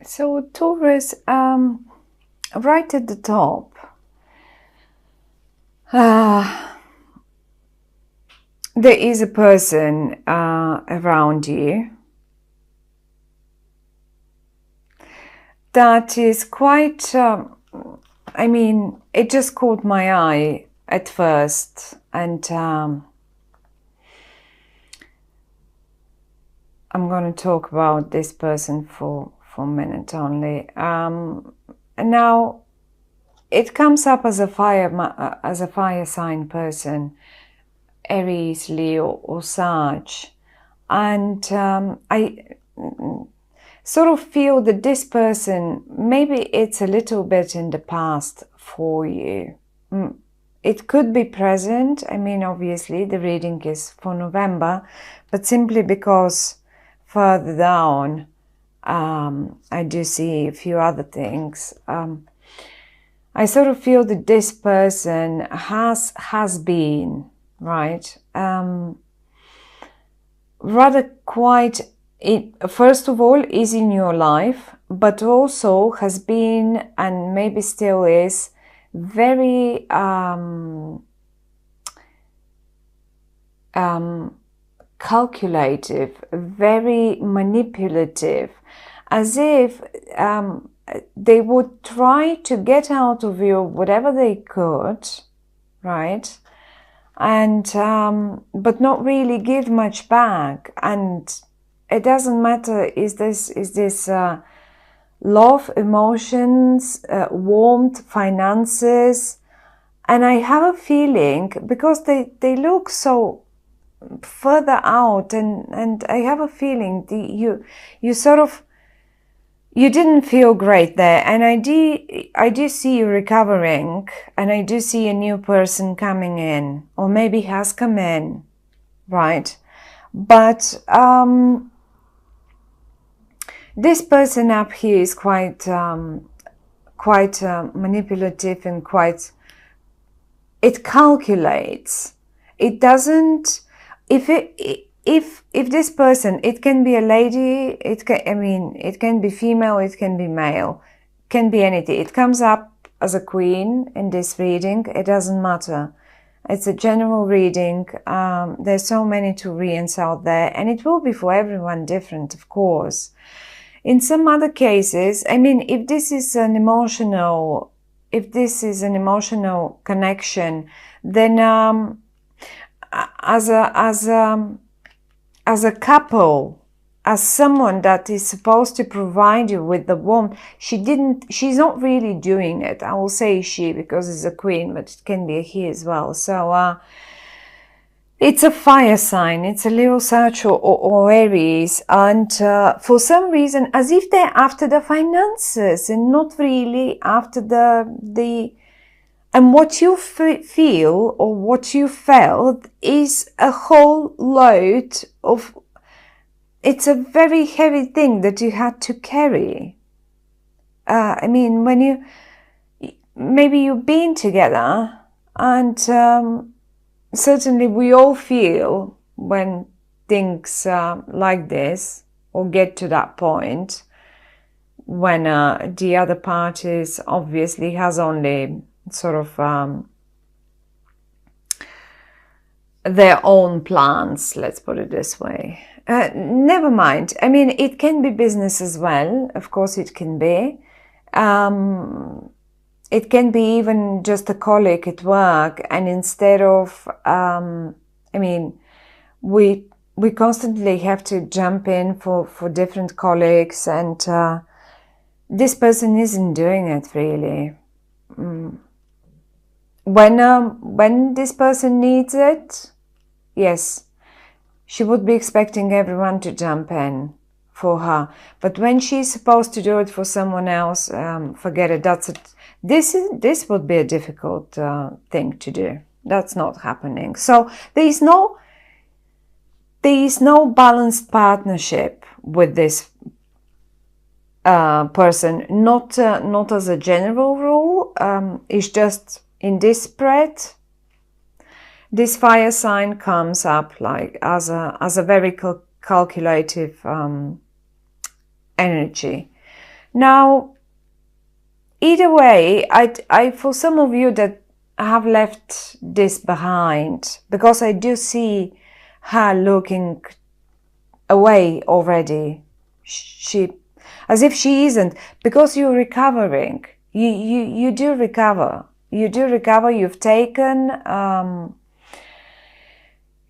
So Taurus, right at the top, there is a person around you that is quite, I mean, it just caught my eye at first, and I'm going to talk about this person for a minute only. And now it comes up as a fire sign person, Aries, Leo, or Sag, and I sort of feel that this person, maybe it's a little bit in the past for you. It could be present. I mean, obviously the reading is for November, but simply because further down I do see a few other things. I sort of feel that this person has been, right, rather quite, first of all, is in your life, but also has been, and maybe still is, very calculative, very manipulative, as if they would try to get out of you whatever they could, right? And but not really give much back. And it doesn't matter, is this love, emotions, warmth, finances. And I have a feeling, because they look so further out, and I have a feeling you sort of, you didn't feel great there, and I do see you recovering, and I do see a new person coming in, or maybe has come in, right? But this person up here is quite manipulative, and quite, it calculates. It doesn't, if this person, it can be a lady, it can be female, it can be male, can be anything. It comes up as a queen in this reading. It doesn't matter. It's a general reading. There's so many Taurians out there, and it will be for everyone different, of course. In some other cases, I mean, if this is an emotional connection, then as a couple, as someone that is supposed to provide you with the warmth, she's not really doing it. I will say she, because it's a queen, but it can be a he as well. So it's a fire sign. It's a Leo, Sag, or Aries, and for some reason, as if they're after the finances and not really after the and what you feel, or what you felt, is a whole load of, it's a very heavy thing that you had to carry. I mean, when maybe you've been together, and certainly we all feel when things like this, or get to that point, when the other party obviously has only sort of their own plans, let's put it this way. Never mind. I mean, it can be business as well. Of course it can be. It can be even just a colleague at work, and instead of, I mean, we constantly have to jump in for different colleagues, and this person isn't doing it really. When this person needs it, yes, she would be expecting everyone to jump in for her. But when she's supposed to do it for someone else, forget it. This would be a difficult thing to do. That's not happening. So there is no balanced partnership with this person. Not as a general rule. It's just in this spread, this fire sign comes up like as a very calculative energy. Now, either way, I for some of you that have left this behind, because I do see her looking away already. She, as if she isn't, because you're recovering. You do recover. You do recover. You've taken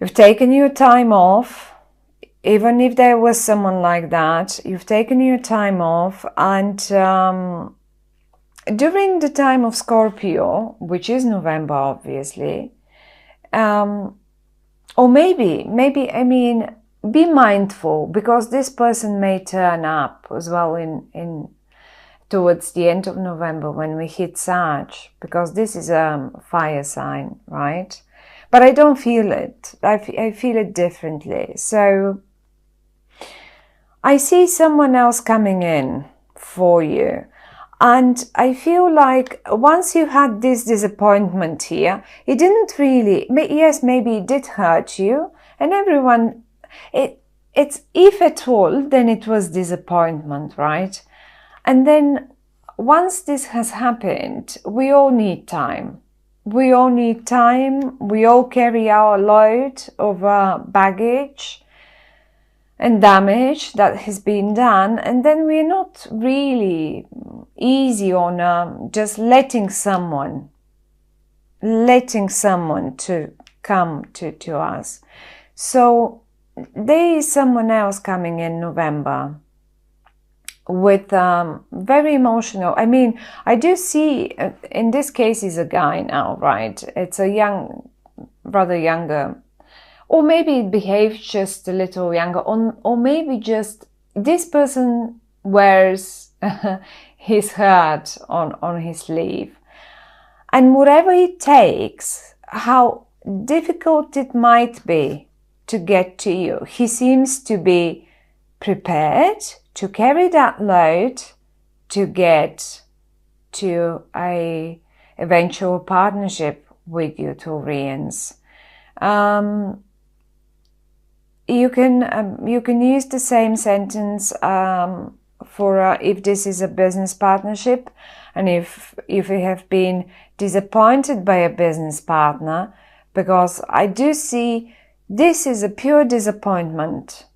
your time off. Even if there was someone like that, you've taken your time off, and during the time of Scorpio, which is November, obviously, or maybe, I mean, be mindful, because this person may turn up as well in towards the end of November when we hit Sag, because this is a fire sign, right? But I don't feel it. I feel it differently. So I see someone else coming in for you. And I feel like once you had this disappointment here, it didn't really, yes, maybe it did hurt you. And everyone, it's, if at all, then it was disappointment, right? And then once this has happened, we all need time. We all need time. We all carry our load of baggage and damage that has been done, and then we're not really easy on just letting someone to come to us. So there is someone else coming in November with very emotional. I mean, I do see, in this case is a guy now, right? It's a young, rather younger, or maybe it behaves just a little younger, or maybe just this person wears his heart on his sleeve. And whatever it takes, how difficult it might be to get to you, he seems to be prepared to carry that load to get to a eventual partnership with you, Taurians. You can use the same sentence for if this is a business partnership, and if you have been disappointed by a business partner, because I do see this is a pure disappointment.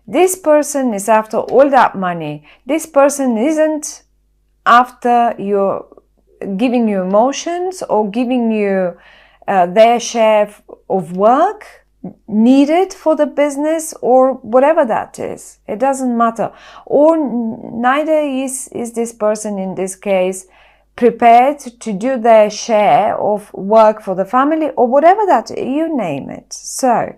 This person is after all that money. This person isn't after giving you emotions or giving you their share of work needed for the business, or whatever that is. It doesn't matter. Or neither is this person in this case prepared to do their share of work for the family, or whatever that, you name it. So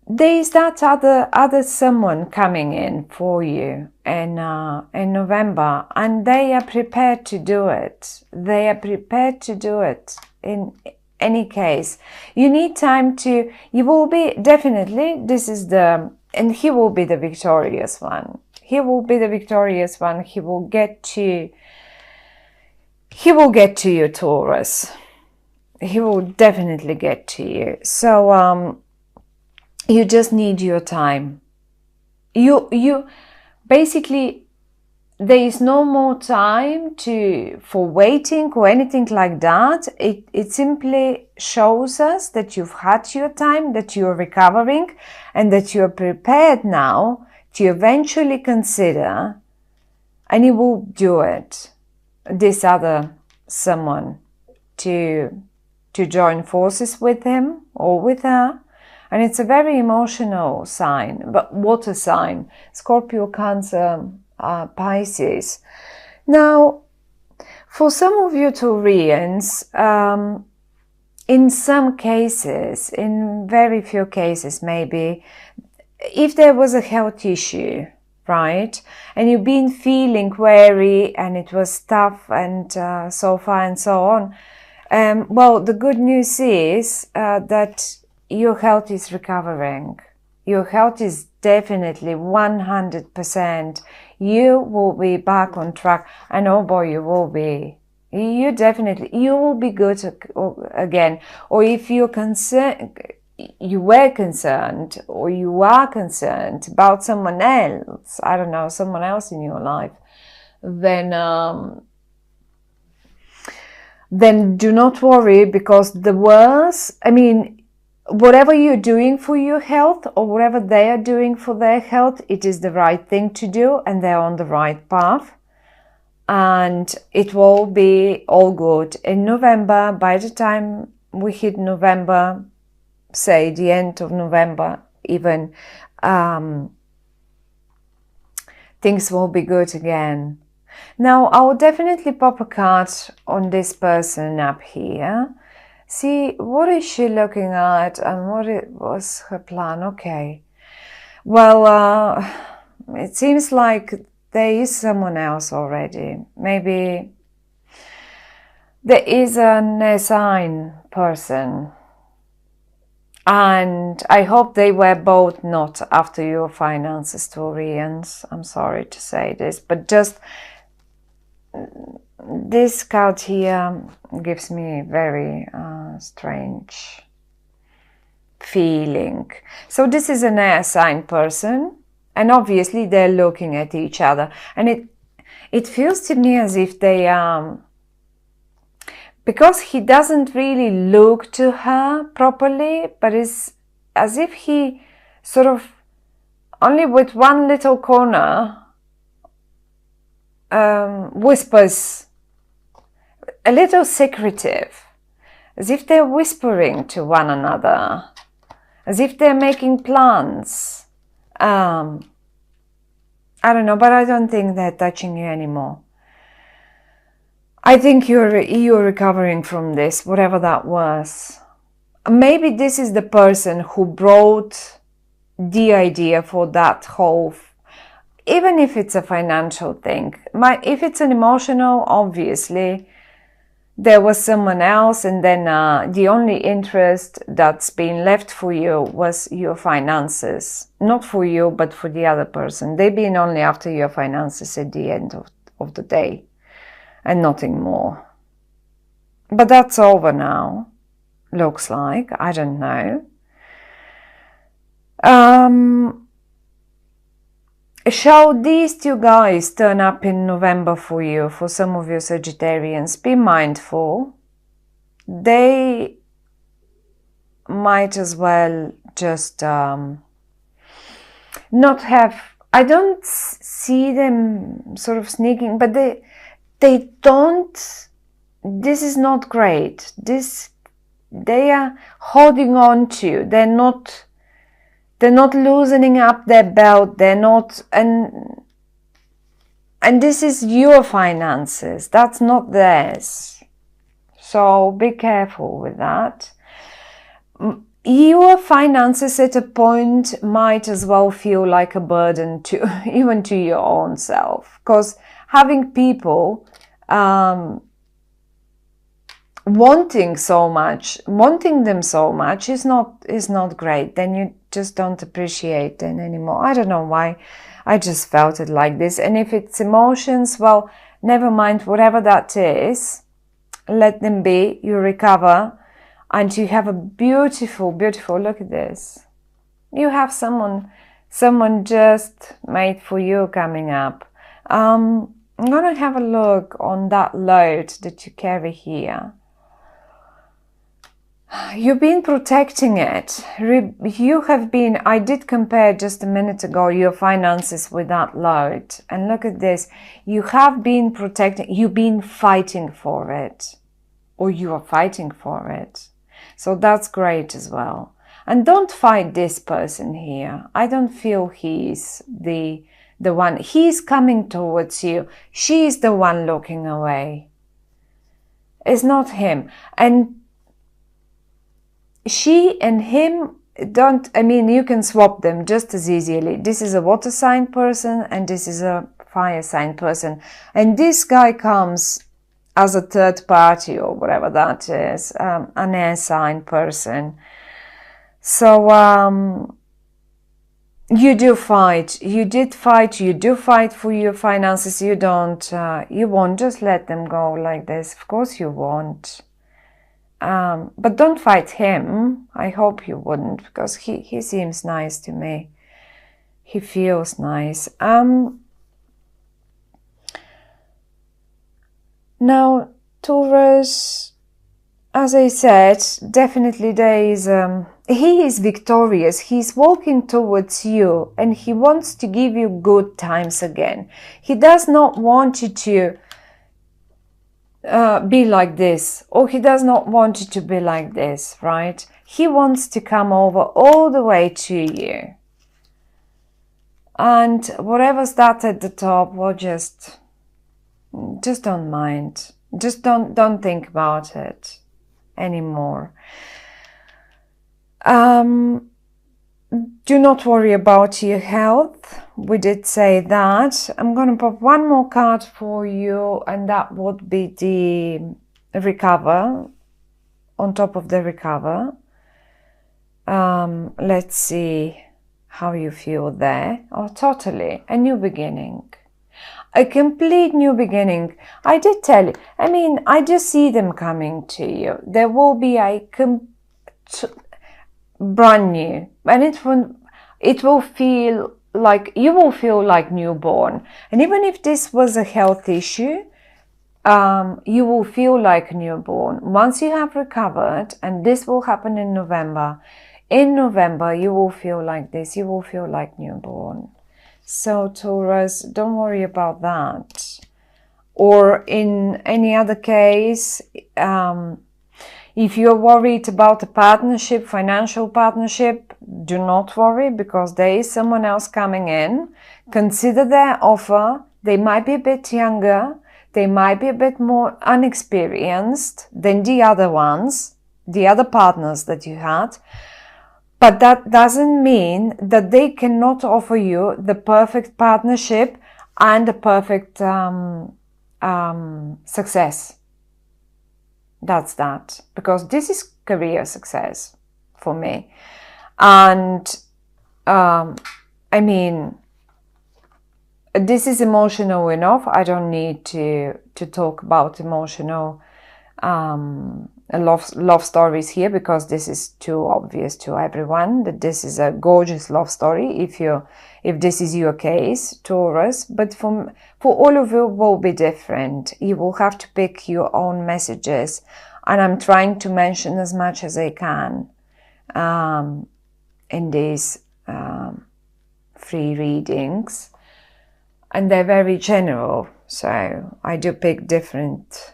there is that other someone coming in for you in November, and they are prepared to do it. They are prepared to do it. In any case, you need time to, you will be definitely, this is the, and he will be the victorious one. He will be the victorious one. He will get to you, Taurus. He will definitely get to you. So you just need your time. You basically, there is no more time for waiting or anything like that. It simply shows us that you've had your time, that you're recovering, and that you're prepared now to eventually consider, and you will do it, this other someone, to join forces with him or with her. And it's a very emotional sign, but water sign, Scorpio, Cancer, Pisces. Now, for some of you Taurians, in some cases, in very few cases maybe, if there was a health issue, right, and you've been feeling weary and it was tough and so far and so on, well, the good news is that your health is recovering. Your health is definitely 100%. You will be back on track, and oh boy, you will be. You will be good again. Or if you're concerned, you were concerned or you are concerned about someone else, I don't know, someone else in your life, then do not worry, because the worst, I mean, whatever you're doing for your health or whatever they are doing for their health, it is the right thing to do and they're on the right path. And it will be all good. In November, by the time we hit November, say the end of November even, things will be good again. Now, I will definitely pop a card on this person up here. See, what is she looking at and what was her plan? Okay. Well, it seems like there is someone else already. Maybe there is an assign person. And I hope they were both not after your finances, Taurians. I'm sorry to say this, but just this card here gives me very strange feeling. So this is an air sign person, and obviously they're looking at each other, and it feels to me as if they because he doesn't really look to her properly, but it's as if he sort of only with one little corner whispers, a little secretive, as if they're whispering to one another, as if they're making plans. I don't know, but I don't think they're touching you anymore. I think you're recovering from this, whatever that was. Maybe this is the person who brought the idea for that whole, even if it's a financial thing. If it's an emotional, obviously, there was someone else, and then the only interest that's been left for you was your finances. Not for you, but for the other person. They've been only after your finances at the end of the day, and nothing more. But that's over now, looks like. I don't know. Shall these two guys turn up in November for you, for some of you Sagittarians? Be mindful. They might as well just not have... I don't see them sort of sneaking, but they don't... This is not great. They are holding on to. They're not loosening up their belt. They're not, and this is your finances. That's not theirs. So be careful with that. Your finances at a point might as well feel like a burden to even to your own self, because having people wanting them so much is not great. Then you just don't appreciate them anymore. I don't know why, I just felt it like this. And if it's emotions, well, never mind, whatever that is, let them be. You recover and you have a beautiful, beautiful, look at this. You have someone just made for you coming up. I'm gonna have a look on that load that you carry here. You've been protecting it. You have been, I did compare just a minute ago your finances with that load. And look at this. You have been protecting, you've been fighting for it. Or you are fighting for it. So that's great as well. And don't fight this person here. I don't feel he's the one. He's coming towards you. She's the one looking away. It's not him. And she and him don't, I mean, you can swap them just as easily. This is a water sign person and this is a fire sign person. And this guy comes as a third party or whatever that is, an air sign person. So you do fight. You did fight. You do fight for your finances. You won't just let them go like this. Of course you won't. But don't fight him. I hope you wouldn't, because he seems nice to me. He feels nice. Now, Taurus, as I said, definitely there is, he is victorious. He's walking towards you and he wants to give you good times again. He does not want you to be like this, or he does not want you to be like this, right? He wants to come over all the way to you. And whatever's that at the top, well, just don't mind. Just don't think about it anymore. Do not worry about your health. We did say that. I'm going to pop one more card for you, and that would be the recover, on top of the recover. Let's see how you feel there. Oh, totally. A new beginning. A complete new beginning. I did tell you. I mean, I just see them coming to you. There will be a brand new, and it will feel like, you will feel like newborn. And even if this was a health issue, you will feel like newborn once you have recovered. And this will happen in November. In November, you will feel like this. You will feel like newborn. So Taurus, don't worry about that. Or in any other case, if you're worried about a partnership, financial partnership, do not worry, because there is someone else coming in. Consider their offer. They might be a bit younger. They might be a bit more unexperienced than the other ones, the other partners that you had. But that doesn't mean that they cannot offer you the perfect partnership and the perfect success. That's that. Because this is career success for me. And I mean, this is emotional enough. I don't need to talk about emotional love stories here, because this is too obvious to everyone that this is a gorgeous love story if this is your case, Taurus. But for all of you, it will be different. You will have to pick your own messages, and I'm trying to mention as much as I can in these free readings, and they're very general, so I do pick different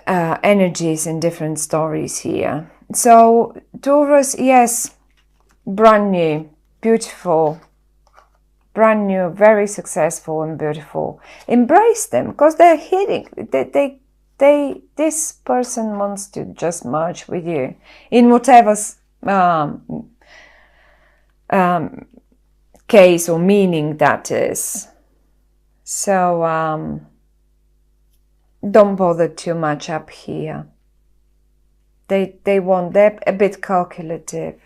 energies and different stories here. So Taurus, yes, brand new, beautiful, brand new, very successful and beautiful. Embrace them, because they're hitting. This person wants to just merge with you in whatever case or meaning that is. So don't bother too much up here. They're a bit calculative.